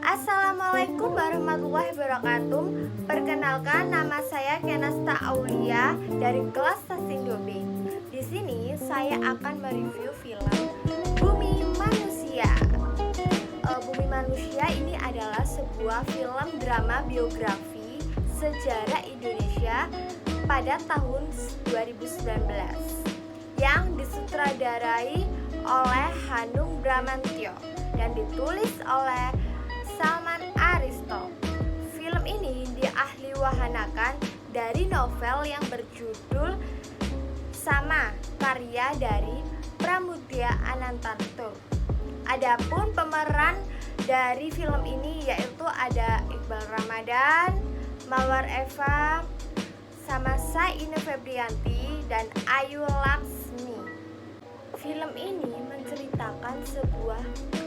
Assalamualaikum warahmatullahi wabarakatuh. Perkenalkan, nama saya Kenasta Aulia dari kelas Stasindo B. Di sini saya akan mereview film Bumi Manusia. Bumi Manusia ini adalah sebuah film drama biografi sejarah Indonesia pada tahun 2019 yang disutradarai oleh Hanung Bramantyo dan ditulis oleh Salman Aristo. Film ini diahliwahanakan dari novel yang berjudul sama, karya dari Pramudia Anantatur. Adapun pemeran dari film ini yaitu ada Iqbal Ramadan, Mawar Eva, sama Ine Febrianti dan Ayu Laksmi. Film ini menceritakan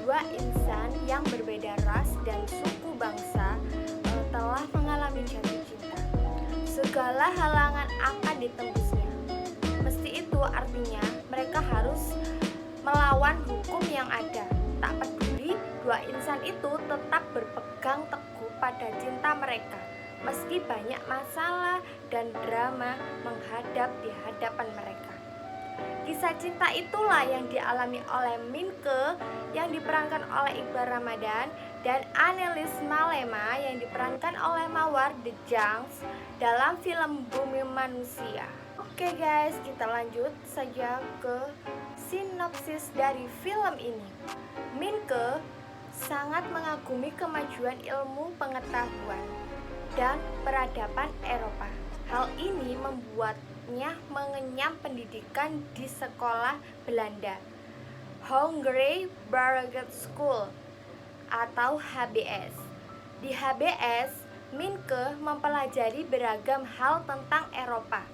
dua insan yang berbeda ras dan suku bangsa telah mengalami jatuh cinta. Segala halangan akan ditembusnya. Mesti itu artinya mereka harus melawan hukum yang ada. Tak peduli, dua insan itu tetap berpegang teguh pada cinta mereka, meski banyak masalah dan drama menghadap di hadapan mereka. Kisah cinta itulah yang dialami oleh Minke yang diperankan oleh Iqbal Ramadan dan Annelies Malema yang diperankan oleh Mawar The Junks dalam film Bumi Manusia. Oke guys, kita lanjut saja ke sinopsis dari film ini. Minke sangat mengagumi kemajuan ilmu pengetahuan dan peradaban Eropa. Hal ini membuatnya mengenyam pendidikan di sekolah Belanda, Hongere Barraget School atau HBS. Di HBS, Minke mempelajari beragam hal tentang Eropa,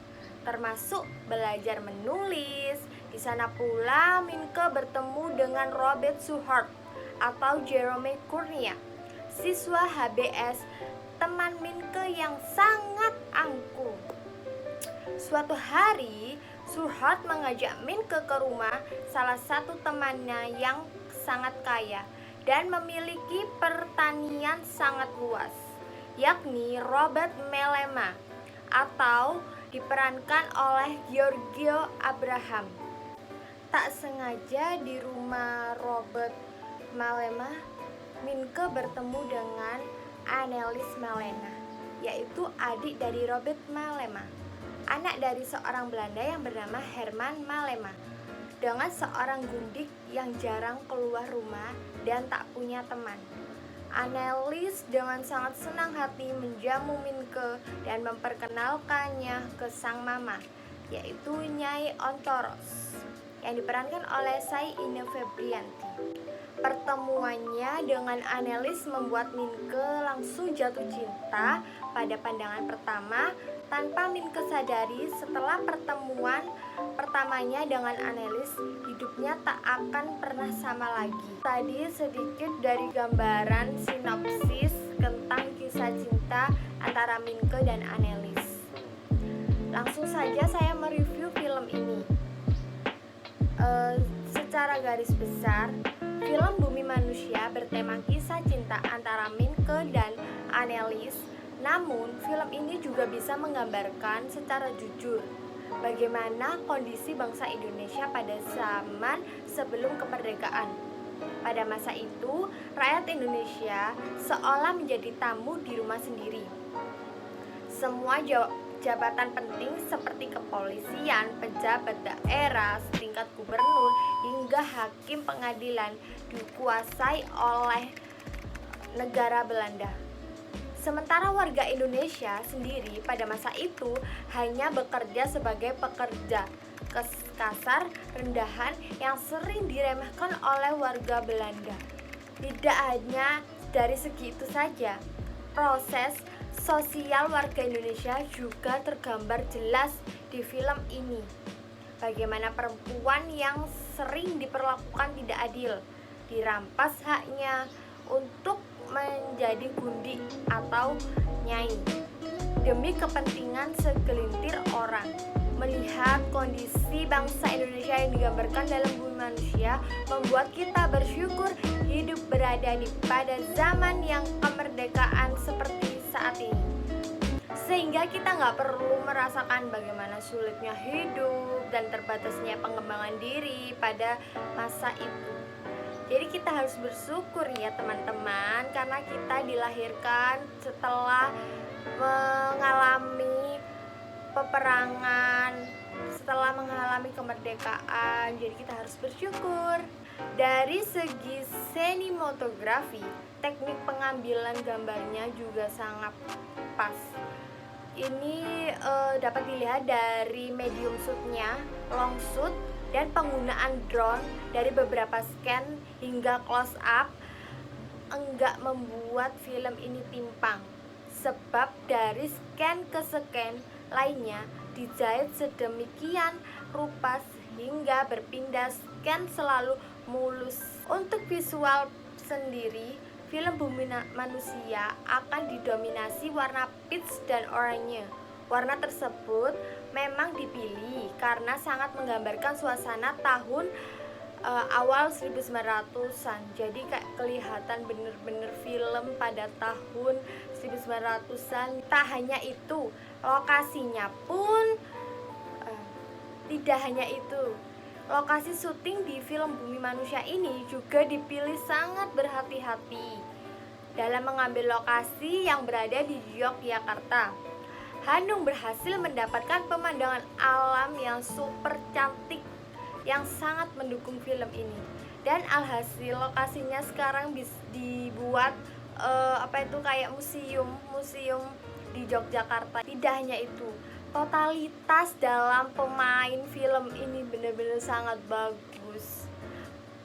termasuk belajar menulis. Di sana pula Minke bertemu dengan Robert Suhart atau Jerome Kurnia, siswa HBS, teman Minke yang sangat angkuh. Suatu hari, Suhart mengajak Minke ke rumah salah satu temannya yang sangat kaya dan memiliki pertanian sangat luas, yakni Robert Melema atau diperankan oleh Giorgio Abraham. Tak sengaja di rumah Robert Melema, Minke bertemu dengan Annelies Malema, yaitu adik dari Robert Malema, anak dari seorang Belanda yang bernama Herman Malema, dengan seorang gundik yang jarang keluar rumah dan tak punya teman. Annelies dengan sangat senang hati menjamu Minke dan memperkenalkannya ke sang mama, yaitu Nyai Ontoros, yang diperankan oleh Ine Febrianti. Pertemuannya dengan Annelies membuat Minke langsung jatuh cinta pada pandangan pertama tanpa Minke sadari. Setelah pertemuan pertamanya dengan Annelies, hidupnya tak akan pernah sama lagi. Tadi sedikit dari gambaran sinopsis tentang kisah cinta antara Minke dan Annelies. Langsung saja saya mereview film ini. Secara garis besar, film Bumi Manusia bertema kisah cinta antara Minke dan Annelies. Namun, film ini juga bisa menggambarkan secara jujur bagaimana kondisi bangsa Indonesia pada zaman sebelum kemerdekaan. Pada masa itu, rakyat Indonesia seolah menjadi tamu di rumah sendiri. Semua jabatan penting seperti kepolisian, pejabat daerah, setingkat gubernur, hingga hakim pengadilan dikuasai oleh negara Belanda. Sementara warga Indonesia sendiri pada masa itu hanya bekerja sebagai pekerja kasar, rendahan yang sering diremehkan oleh warga Belanda. Tidak hanya dari segi itu saja, proses sosial warga Indonesia juga tergambar jelas di film ini. Bagaimana perempuan yang sering diperlakukan tidak adil, dirampas haknya untuk menjadi gundik atau nyai demi kepentingan segelintir orang. Melihat kondisi bangsa Indonesia yang digambarkan dalam Bumi Manusia membuat kita bersyukur hidup berada pada zaman yang kemerdekaan seperti saat ini. Sehingga kita nggak perlu merasakan bagaimana sulitnya hidup dan terbatasnya pengembangan diri pada masa itu. Jadi kita harus bersyukur ya teman-teman, karena kita dilahirkan setelah mengalami peperangan, setelah mengalami kemerdekaan. Jadi kita harus bersyukur. Dari segi sinematografi, teknik pengambilan gambarnya juga sangat pas. Ini dapat dilihat dari medium shootnya, long shoot, dan penggunaan drone dari beberapa scan hingga close up enggak membuat film ini timpang, sebab dari scan ke scan lainnya dijahit sedemikian rupa hingga berpindah scan selalu mulus. Untuk visual sendiri, film Bumi Manusia akan didominasi warna peach dan oranye. Warna tersebut memang dipilih karena sangat menggambarkan suasana tahun awal 1900-an. Jadi kayak kelihatan bener-bener film pada tahun 1900-an. Tak hanya itu, lokasinya pun tidak hanya itu. Lokasi syuting di film Bumi Manusia ini juga dipilih sangat berhati-hati dalam mengambil lokasi yang berada di Yogyakarta. Hanung berhasil mendapatkan pemandangan alam yang super cantik yang sangat mendukung film ini. Dan alhasil lokasinya sekarang dibuat kayak museum di Yogyakarta. Tidak hanya itu, totalitas dalam pemain film ini benar-benar sangat bagus.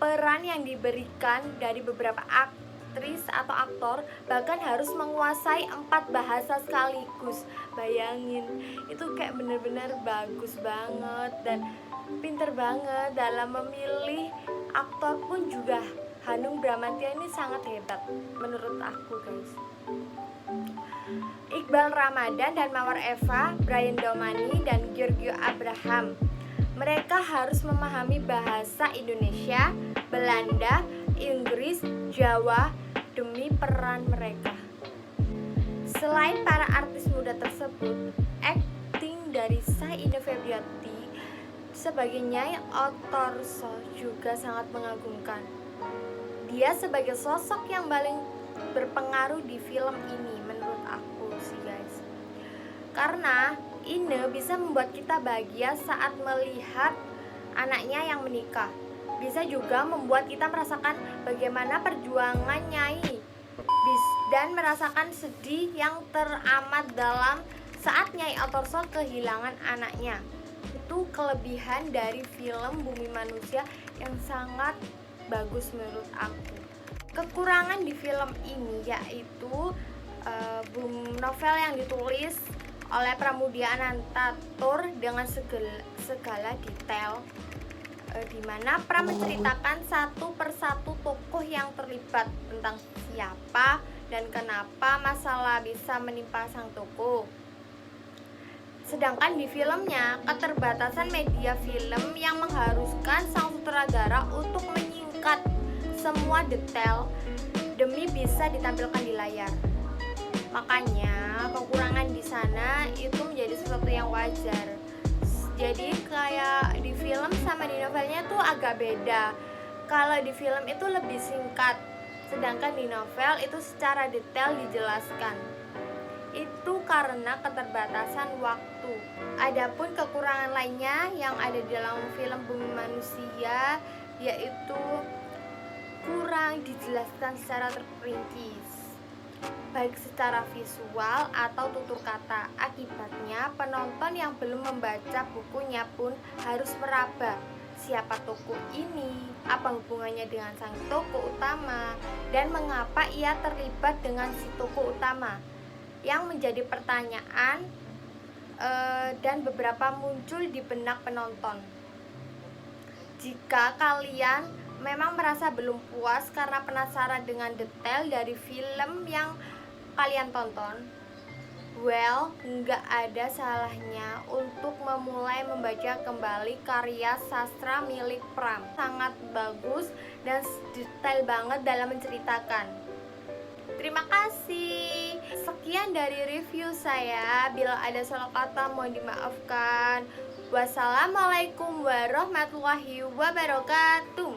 Peran yang diberikan dari beberapa aktris atau aktor bahkan harus menguasai 4 bahasa sekaligus. Bayangin, itu kayak benar-benar bagus banget dan pinter banget dalam memilih aktor pun juga. Hanung Bramantyo ini sangat hebat menurut aku, guys. Iqbal Ramadan dan Mawar Eva, Brian Domani dan Giorgio Abraham. Mereka harus memahami bahasa Indonesia, Belanda, Inggris, Jawa demi peran mereka. Selain para artis muda tersebut, akting dari Syaina Febriati sebagai Nyai Otorso juga sangat mengagumkan. Dia sebagai sosok yang paling berpengaruh di film ini menurut aku sih, guys. Karena ini bisa membuat kita bahagia saat melihat anaknya yang menikah. Bisa juga membuat kita merasakan bagaimana perjuangan Nyai dan merasakan sedih yang teramat dalam saat Nyai Otorso kehilangan anaknya. Itu kelebihan dari film Bumi Manusia yang sangat bagus menurut aku. Kekurangan di film ini yaitu novel yang ditulis oleh Pramudia Anantatur dengan segala detail, di mana Pram menceritakan satu persatu tokoh yang terlibat, tentang siapa dan kenapa masalah bisa menimpa sang tokoh. Sedangkan di filmnya, keterbatasan media film yang mengharuskan sang sutradara untuk menyingkat semua detail demi bisa ditampilkan di layar. Makanya kekurangan di sana itu menjadi sesuatu yang wajar. Jadi kayak di film sama di novelnya tuh agak beda. Kalau di film itu lebih singkat, sedangkan di novel itu secara detail dijelaskan. Itu karena keterbatasan waktu. Adapun kekurangan lainnya yang ada di dalam film Bumi Manusia yaitu kurang dijelaskan secara terperinci, baik secara visual atau tutur kata. Akibatnya penonton yang belum membaca bukunya pun harus meraba siapa tokoh ini, apa hubungannya dengan sang tokoh utama, dan mengapa ia terlibat dengan si tokoh utama, yang menjadi pertanyaan dan beberapa muncul di benak penonton. Jika kalian memang merasa belum puas karena penasaran dengan detail dari film yang kalian tonton, Well, nggak ada salahnya untuk memulai membaca kembali karya sastra milik Pram. Sangat bagus dan detail banget dalam menceritakan. Terima kasih. Sekian dari review saya. Bila ada salah kata mohon dimaafkan. Wassalamualaikum warahmatullahi wabarakatuh.